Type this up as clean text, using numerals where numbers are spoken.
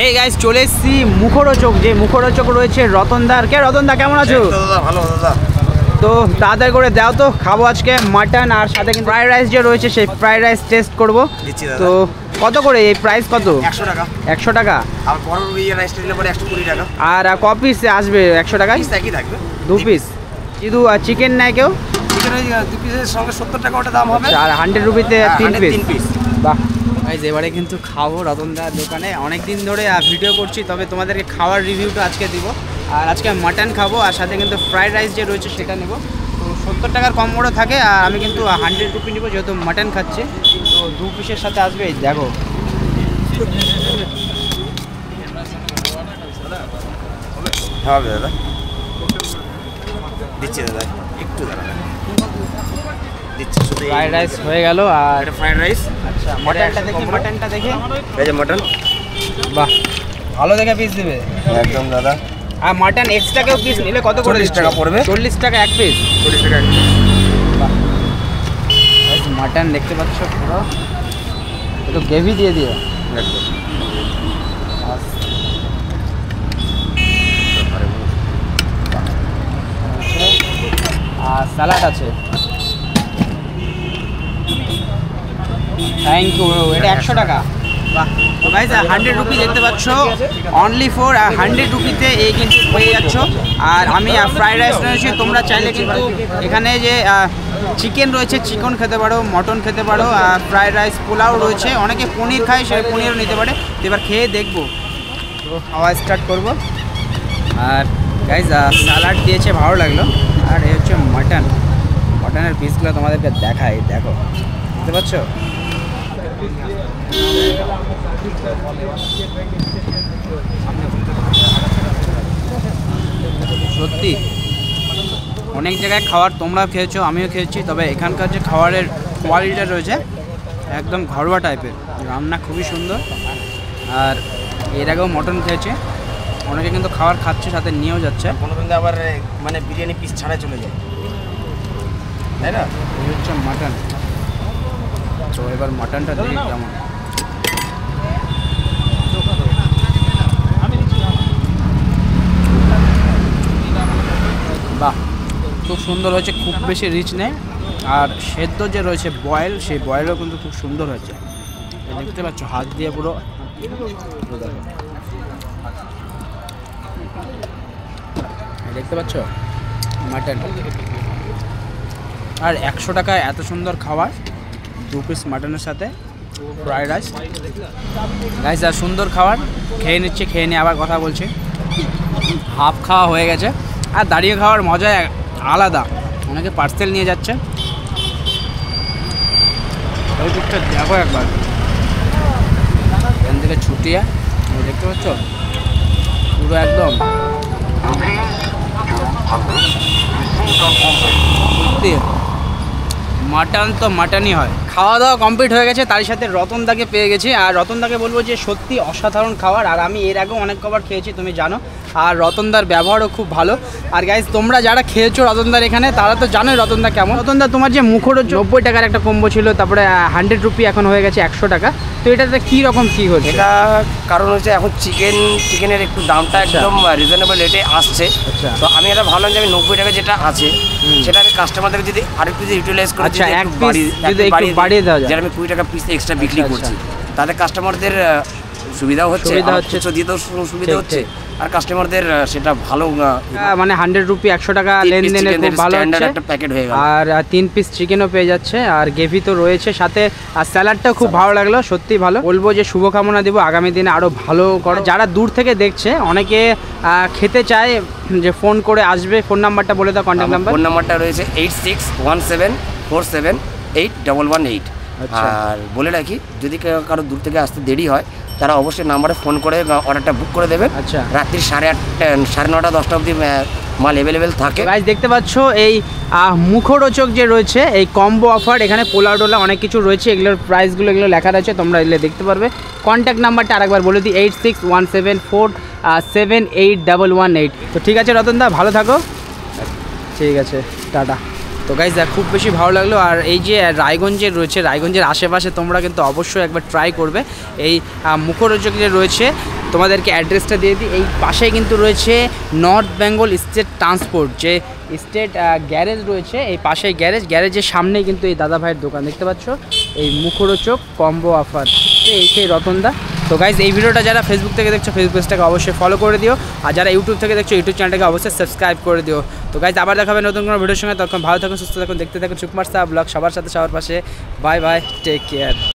এই গাইস চলে এসেছি মুখরোচক, যে মুখরোচক রয়েছে রতনদার। রতনদা কেমন আছো? দাদা ভালো দাদা। তো তাড়াতাড়ি করে দাও তো, খাবো আজকে মাটন আর সাথে কিন্তু ফ্রাইড রাইস যে রয়েছে সেই ফ্রাইড রাইস টেস্ট করবো। তো কত করে এই প্রাইস? কত? 100 টাকা। 100 টাকা। আর বড় রাইসটা নিলে পরে 120 টাকা। আর ক পিস আসবে 100 টাকায়? পিস একই থাকবে, 2 পিস। শুধু চিকেন নেয় কেউ? চিকেন ওই 2 পিসের সঙ্গে 70 টাকা ওটা দাম হবে। আর 100 রুপিতে 3 পিস। বাহ গাইস এবারে কিন্তু খাবো রতনদার দোকানে। অনেক দিন ধরে ভিডিও করছি, তবে তোমাদেরকে খাওয়ার রিভিউটা আজকে দিব। আর আজকে মাটন খাবো আর সাথে কিন্তু ফ্রাইড রাইস যে রয়েছে সেটা নেব। তো 70 টাকার কম বড় থাকে, আর আমি কিন্তু 100 রুপি নেবো যেহেতু মাটন খাচ্ছি। তো 2 পিসের সাথে আসবে, দেখো হবে দাদা। দিচ্ছি দাদা, একটু দাদা দিচ্ছি। ফ্রাইড রাইস হয়ে গেল। আর এটা ফ্রাইড রাইস। আচ্ছা মাটনটা দেখি, মাটনটা দেখে। এই যে মাটন, বাহ ভালো দেখে পিস দেবে একদম দাদা। আর মাটন এক্সট্রা কেউ পিস নিলে কত করে? 40 টাকা পড়বে। 40 টাকা এক পিস। 40 টাকা এক পিস। মাটন দেখতে পাচ্ছ পুরো, একটু গ্রেভি দিয়ে দিও একদম। আর স্যালাড আছে। Thank you. এটা 100 টাকা। বাহ। তো গাইস 100 রুপি দেখতে পাচ্ছ, অনলি ফর 100 রুপিতে এই কিন্তু পেয়ে যাচ্ছ। আর আমি ফ্রাইড রাইস রয়েছে, তোমরা চাইলে কিন্তু এখানে যে চিকেন রয়েছে চিকেন খেতে পারো, মটন খেতে পারো, আর ফ্রাইড রাইস পোলাও রয়েছে। অনেকে পনির খায়, সে পনিরও নিতে পারে। তো এবার খেয়ে দেখবো, তো খাওয়া স্টার্ট করবো। আর গাইস স্যালাড দিয়েছে, ভালো লাগলো। আর এই হচ্ছে মাটন, মাটনের পিসগুলো তোমাদেরকে দেখাই, দেখো বুঝতে পারছো? সত্যি অনেক জায়গায় খাবার তোমরা খেয়েছো, আমিও খেয়েছি, তবে এখানকার যে খাবারের কোয়ালিটিটা রয়েছে একদম ঘরোয়া টাইপের, রান্না খুবই সুন্দর। আর এর আগেও মটন খেয়েছে, অনেকে কিন্তু খাবার খাচ্ছে, সাথে নিয়েও যাচ্ছে। কোনো কিন্তু আবার মানে বিরিয়ানি পিস ছাড়া চলে যায়, তাই না? এই হচ্ছে মাটন। তো এবার মাটনটা দেখি কেমন। বাহ খুব সুন্দর হয়েছে, খুব বেশি রিচ নেই। আর সেদ্ধ যে রয়েছে বয়েল, সেই বয়েলও কিন্তু খুব সুন্দর হয়েছে। দেখতে পাচ্ছ হাত দিয়ে পুরো, দেখতে পাচ্ছ মাটন। আর 100 টাকায় এত সুন্দর খাবার, 2 পিস মাটনের সাথে ফ্রাইড রাইস। গাইস আর সুন্দর খাবার, খেয়ে নিচ্ছে, খেয়ে নিয়ে আবার কথা বলছে। হাফ খাওয়া হয়ে গেছে, আর দাঁড়িয়ে খাওয়ার মজা আলাদা। অনেকে পার্সেল নিয়ে যাচ্ছে। ওই দিকটা দেখো একবার, এখান থেকে ছুটিয়ে দেখতে পাচ্ছ পুরো একদম সত্যি মাটন তো মাটনই হয়। খাওয়া দাওয়া কমপ্লিট হয়ে গেছে, তার সাথে রতনদাকে পেয়ে গেছি। আর রতনদাকে বলবো যে সত্যি অসাধারণ খাবার। আর আমি এর আগেও অনেক খাবার খেয়েছি, তুমি জানো। আর রতনদার ব্যবহারও খুব ভালো। আর গাইজ তোমরা যারা খেয়েছো রতনদার এখানে, তারা তো জানোই রতনদা কেমন। রতনদা তোমার যে মুখরোচক 90 টাকার একটা কম্বো ছিল, তারপরে 100 রুপি এখন হয়ে গেছে 100 টাকা। তো এটাতে কী রকম কী হচ্ছে? এটা কারণ হচ্ছে এখন চিকেনের একটু দামটা একদম রিজনেবল রেটে আসছে। আচ্ছা। তো আমি এটা ভাবলাম যে আমি 90 টাকা যেটা আছে সেটা আমি কাস্টমারদের যদি আরেকটু যদি ইউটিলাইজ করে আচ্ছা এক পিস বাড়িয়ে দেওয়া যায়, যেটা আমি 20 টাকা পিস এক্সট্রা বিক্রি করছি, তাতে কাস্টমারদের সুবিধাও হচ্ছে, দিতেও সুবিধা হচ্ছে, আর কাস্টমারদের সেটা ভালো। মানে 100 রুপি 100 টাকা লেনদেনে খুব ভালো হচ্ছে। একটা প্যাকেট হয়ে গেল। আর 3 পিস চিকেনও পেয়ে যাচ্ছে, আর গ্রেভি তো রয়েছে সাথে, আর স্যালাডটাও খুব ভালো লাগলো, সত্যি ভালো। বলবো যে শুভকামনা দেবো আগামী দিনে আরও ভালো করো। যারা দূর থেকে দেখছে, অনেকে খেতে চায়, যে ফোন করে আসবে। ফোন নাম্বারটা বলে দাও, কন্ট্যাক্ট নাম্বার। ফোন নাম্বারটা রয়েছে 8617478118। আর বলে রাখি, যদি কারো দূর থেকে আসতে দেরি হয়, তারা অবশ্যই নাম্বারে ফোন করে অর্ডারটা বুক করে দেবেন। আচ্ছা। রাত্রি 8:30 9:30 10টা অবধি মাল অ্যাভেলেবেল থাকে। গাইস দেখতে পাচ্ছ এই মুখরোচক যে রয়েছে এই কম্বো অফার, এখানে পোলাও টোলা অনেক কিছু রয়েছে, এগুলোর প্রাইসগুলো এগুলো লেখা রয়েছে, তোমরা এগুলো দেখতে পারবে। কন্ট্যাক্ট নাম্বারটা আরেকবার বলে দিই, 8617478118। তো ঠিক আছে রতনদা, ভালো থাকো। ঠিক আছে, টাটা। তো গাইস খুব বেশি ভালো লাগলো। আর এই যে রায়গঞ্জের রয়েছে, রায়গঞ্জের আশেপাশে তোমরা কিন্তু অবশ্যই একবার ট্রাই করবে এই মুখরোচক যে রয়েছে। তো তোমাদেরকে অ্যাড্রেসটা দিয়ে দিই। এই পাশেই কিন্তু রয়েছে নর্থ বেঙ্গল স্টেট ট্রান্সপোর্ট, যে স্টেট গ্যারেজ রয়েছে, এই পাশেই গ্যারেজের সামনেই কিন্তু এই দাদা ভাইয়ের দোকান দেখতে পাচ্ছ, এই মুখরোচক কম্বো অফার, এই সেই রতনদা। তো গাইজ এই ভিডিওটা যারা ফেসবুক থেকে দেখছো ফেসবুক পেজটাকে অবশ্যই ফলো করে দিও, আর যারা ইউটিউব থেকে দেখছো ইউটিউব চ্যানেলটাকে অবশ্যই সাবস্ক্রাইব করে দিও। তো গাইজ আবার দেখাবে নতুন কোনো ভিডিওর সঙ্গে, তখন ভালো থাকুন, সুস্থ থাকুন, দেখতে থাকুন সুকুমার সাহা ব্লগ, সবার সাথে সবার পাশে। Bye bye, take care.